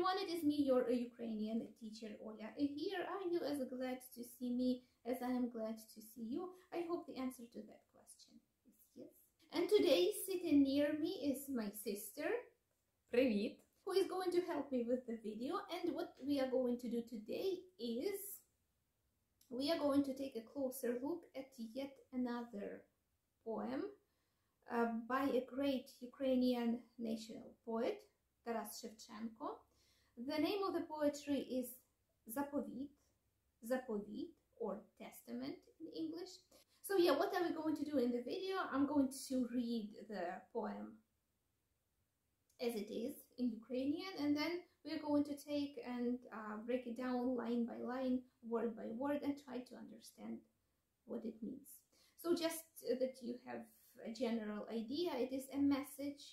everyone, it is me, your Ukrainian teacher Oля. Here, are you as glad to see me as I am glad to see you? I hope the answer to that question is yes. And today, sitting near me is my sister, Привіт! who is going to help me with the video. And what we are going to do today is we are going to take a closer look at yet another poem by a great Ukrainian national poet, Taras Shevchenko. The name of the poetry is Заповіт, Заповіт, or Testament in English. So yeah, what are we going to do in the video? I'm going to read the poem as it is in Ukrainian, and then we're going to take and break it down line by line, word by word, and try to understand what it means. So just that you have a general idea, it is a message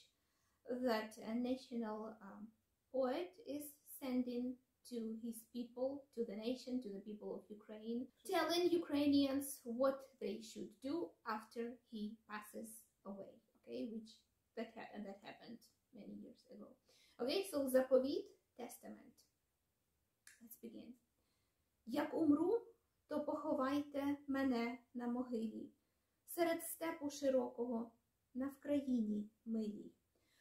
that a national poet is sending to his people, to the nation, to the people of Ukraine, telling Ukrainians what they should do after he passes away, okay, which that happened many years ago. Okay, so Заповіт, Testament. Let's begin. Як умру, то поховайте мене на могилі, серед степу широкого, на Вкраїні милій,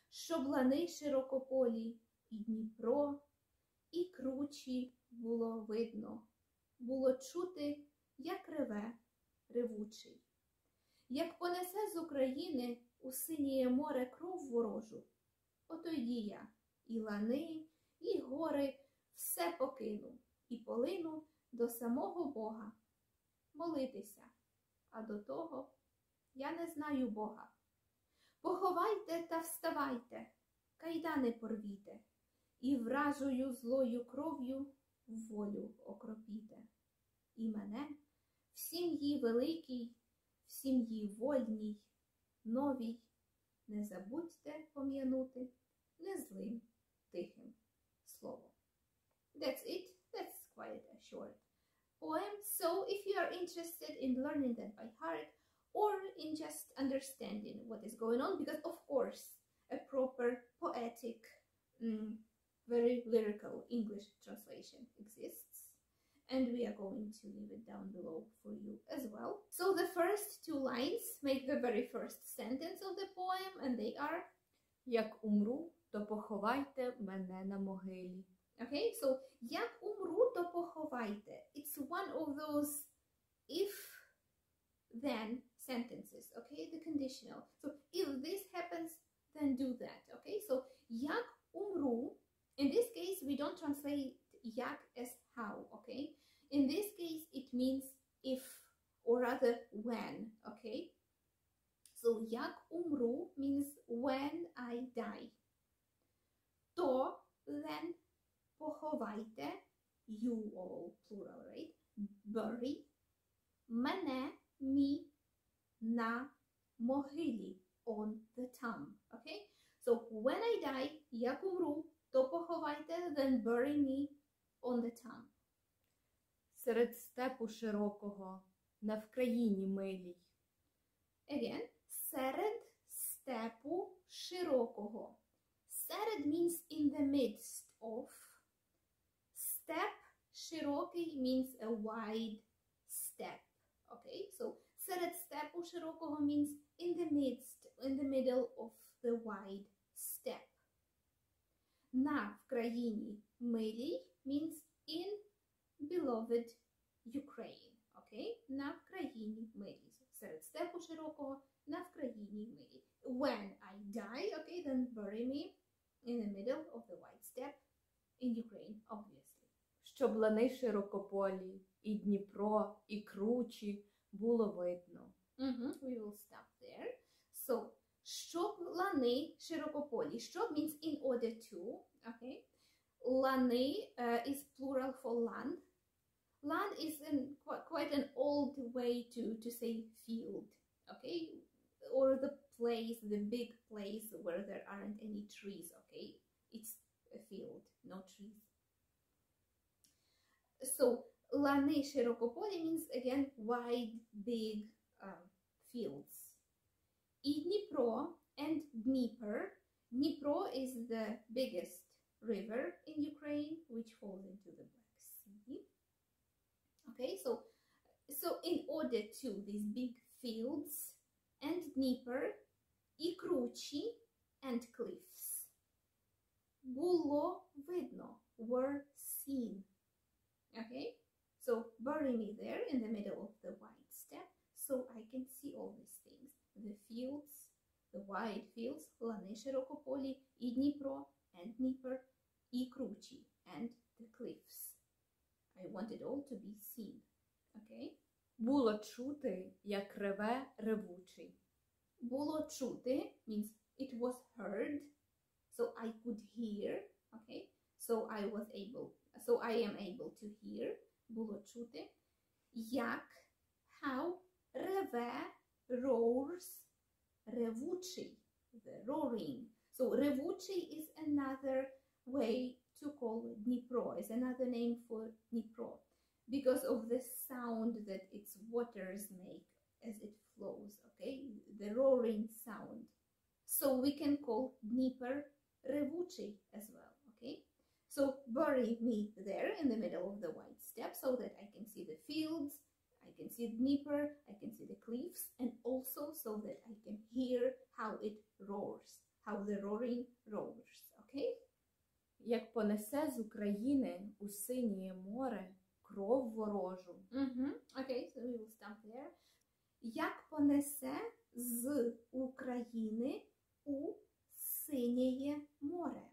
щоб лани широкополі, і Дніпро, і кручі було видно, було чути, як реве, ревучий. Як понесе з України у синєє море кров ворожу, отоді я і лани, і гори все покину, і полину до самого Бога. Молитися, а до того я не знаю Бога. Поховайте та вставайте, кайдани порвіте, і вражою злою кров'ю волю окропіте. І мене в сім'ї великій, в сім'ї вольній, новій, не забудьте пом'янути не злим тихим словом. That's it. That's quite a short poem. So if you are interested in learning that by heart or in just understanding what is going on, because of course a proper poetic, very lyrical English translation exists, and we are going to leave it down below for you as well. So the first two lines make the very first sentence of the poem, and they are Як умру, то поховайте мене на могилі. Okay, so як умру, то поховайте. It's one of those if-then sentences, okay, the conditional. So if this happens, then do that, okay? So як умру, in this case, we don't translate як as how, okay? In this case, it means if, or rather when, okay? So як умру means when I die. То, then, поховайте, you all plural, right? Bury, мене, me, на могилі, on the tomb, okay? So when I die, як умру, то поховайте, then bury me on the tomb. Серед степу широкого, на Вкраїні милій. Again, серед степу широкого. Серед means in the midst of. Step, широкий means a wide step. Okay, so серед степу широкого means in the midst, in the middle of the wide step. На Вкраїні милій means in beloved Ukraine. Okay, на Вкраїні милій. Серед степу широкого, на Вкраїні милій. When I die, okay, then bury me in the middle of the wide steppe in Ukraine, obviously. Щоб лани широкополі, і Дніпро, і кручі було видно. We will stop there. So, щоб лани широкополі. Щоб means in order to, okay. Лани is plural for land. Land is quite an old way to say field, okay, or the place, the big place where there aren't any trees, okay, it's a field, no trees. So лани широкополі means again wide, big fields. І Dnipro and Dnieper. Dnipro is the biggest river in Ukraine. which falls into the Black Sea. Okay, so in order to these big fields and Dnieper, і кручі and cliffs. Було, видно, were seen. Okay, so bury me there in the middle of the wide steppe so I can see all these things. The fields, the wide fields, лани, широкополі, і Дніпро and Dnieper, і кручі and the cliffs. I want it all to be seen. Okay? Було чути, як реве, ревучий. Було чути means it was heard, so I could hear. Okay? So I am able to hear. Було чути. Як, how, реве, roars, ревучий, the roaring. So ревучий is another way to call Dnipro, is another name for Dnipro, because of the sound that its waters make as it flows, okay? The roaring sound. So we can call Dnieper revучий as well, okay? So bury me there in the middle of the wide steppe so that I can see the fields, I can see Dnieper, I can see the cliffs, and also so that I can hear how it roars, how the roaring roars, okay? Як понесе з України у синєє море кров ворожу. Okay, so we will stop there. Як понесе з України у синєє море?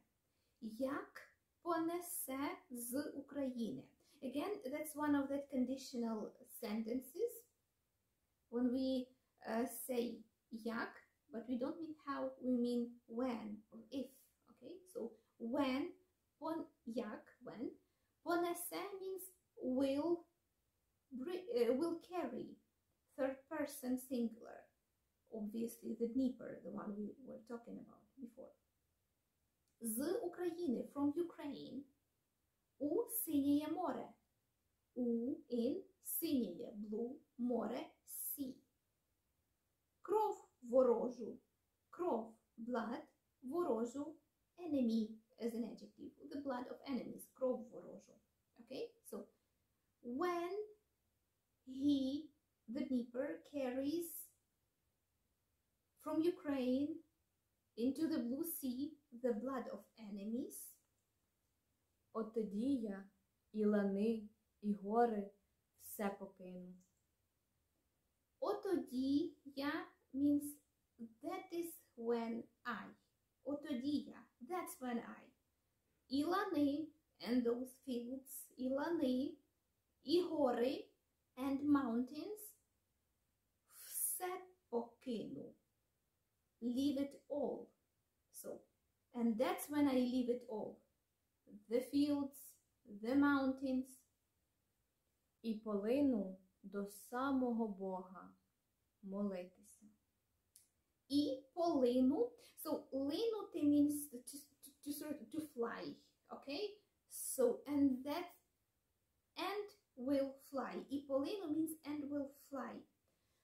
Як понесе з України? Again, that's one of the conditional sentences. When we say як, but we don't mean how, we mean when or if. Okay, so when, як, when, понесе means will carry, third person singular, obviously the Dnieper, the one we were talking about before. З України, from Ukraine, у синєє море, in синєє, blue, море, sea. Кров ворожу, кров, blood, ворожу, enemy as an adjective, the blood of enemies, кров ворожу. Okay, so when he, the Dnieper, carries from Ukraine into the blue sea the blood of enemies, Отоді я і лани, і гори все покину. отоді я means that is when I. Отоді я, that's when I. І лани, and those fields, і лани, і гори, and mountains, все покину. Leave it all. So, and that's when I leave it all. The fields, the mountains. І полину до самого Бога молитися. І полину. So, линути means to fly. Okay? So, and will fly. І полину means and will fly.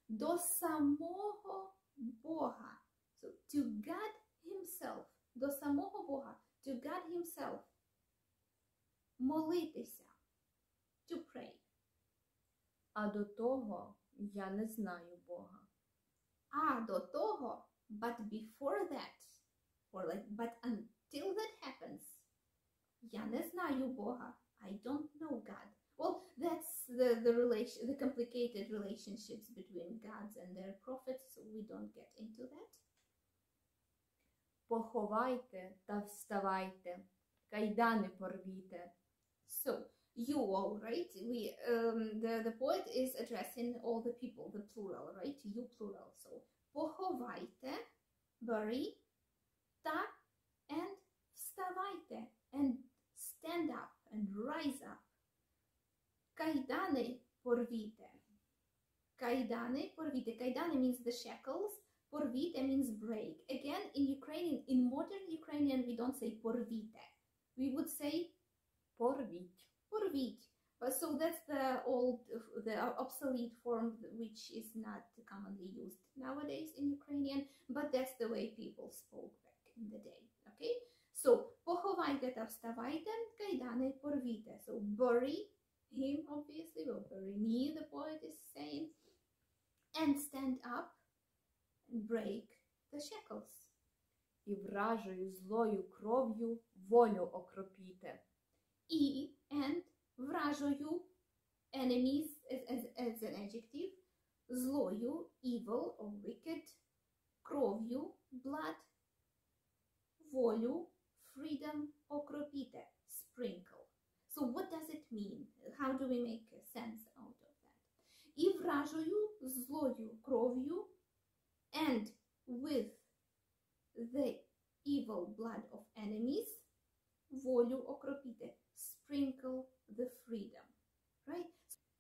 До самого Бога. So, to God himself. До самого Бога. To God himself. Молитися. To pray. А до того я не знаю Бога. А до того, but before that, or like, but until that happens, я не знаю Бога. I don't know God. Well, that's the complicated relationships between gods and their prophets, so we don't get into that. Поховайте та вставайте, кайдани порвіте. So, you all, right? The poet is addressing all the people, the plural, right? You plural. So, поховайте, bury, та, and вставайте, and stand up, and rise up. Кайдани порвіте. Кайдани порвіте. Кайдани means the shackles. Порвіте means break. Again, in modern Ukrainian, we don't say порвіте. We would say Порвіть. порвіть. So that's the obsolete form which is not commonly used nowadays in Ukrainian, but that's the way people spoke back in the day. Okay? So, поховайте та вставайте, кайдани порвіте. So, bury him, obviously, or bury me, the poet is saying. And stand up and break the shackles. І вражою злою кров'ю волю окропіте. І, and, вражою, enemies as an adjective, злою, evil or wicked, кров'ю, blood, волю, freedom, окропіте, sprinkle. So what does it mean? How do we make sense out of that? І вражою, злою, кров'ю, and with the evil blood of enemies, волю окропіте, sprinkle the freedom. Right?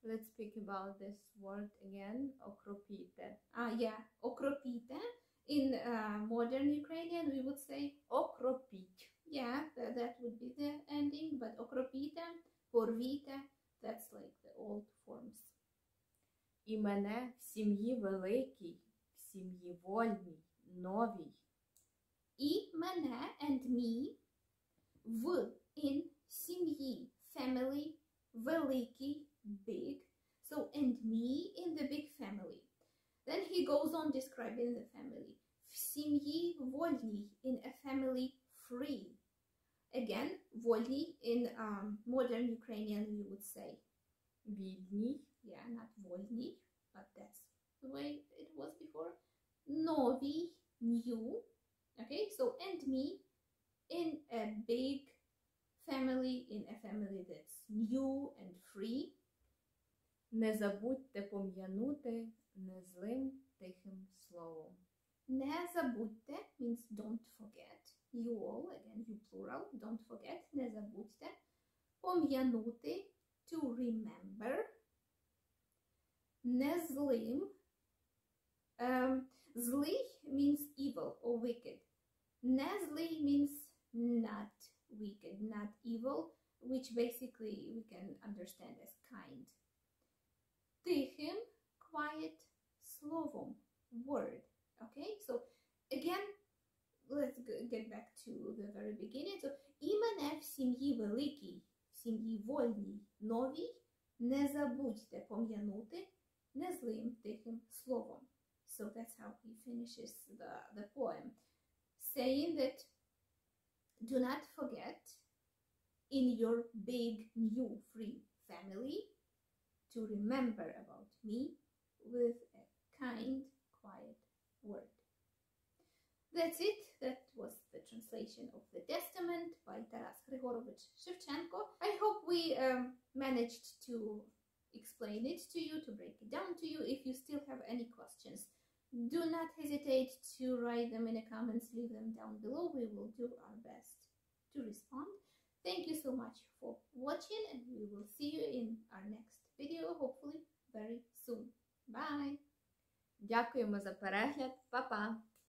Let's speak about this word again. Окропіте. Yeah, окропіте. In modern Ukrainian, we would say Окропіть. yeah, that would be the ending, but окропіте, порвіте, that's like the old forms. І мене в сім'ї великій, в сім'ї вольній, новій. І мене and me в in сім'ї, family, великий, big. So and me in the big family. Then he goes on describing the family. В сім'ї вольній, in a family free. Again, вольній in modern Ukrainian we would say. Бідній. Yeah, not вольній, but that's the way it was before. Новій, new. Okay, so and me in a big family, in a family that's new and free. Не забудьте пом'янути незлим тихим словом. Не забудьте means don't forget. You all, again, you plural, don't forget. Не забудьте. Пом'янути, to remember. Не злим. Злий means evil or wicked. Не злий means not wicked, not evil, which basically we can understand as kind. Тихим, quiet, словом, word. Okay, so again, let's get back to the very beginning. So, і мене в сім'ї великій, в сім'ї вольній, новій, не забудьте пом'янути незлим тихим словом. So that's how he finishes the poem, saying that do not forget in your big, new, free family to remember about me with a kind, quiet word. That's it. That was the translation of the Testament by Taras Grigorovich Shevchenko. I hope we managed to explain it to you, to break it down to you. If you still have any questions, do not hesitate to write them in the comments, leave them down below. We will do our best to respond. Thank you so much for watching, and we will see you in our next video, hopefully very soon. Bye! Дякуємо за перегляд. Па-па!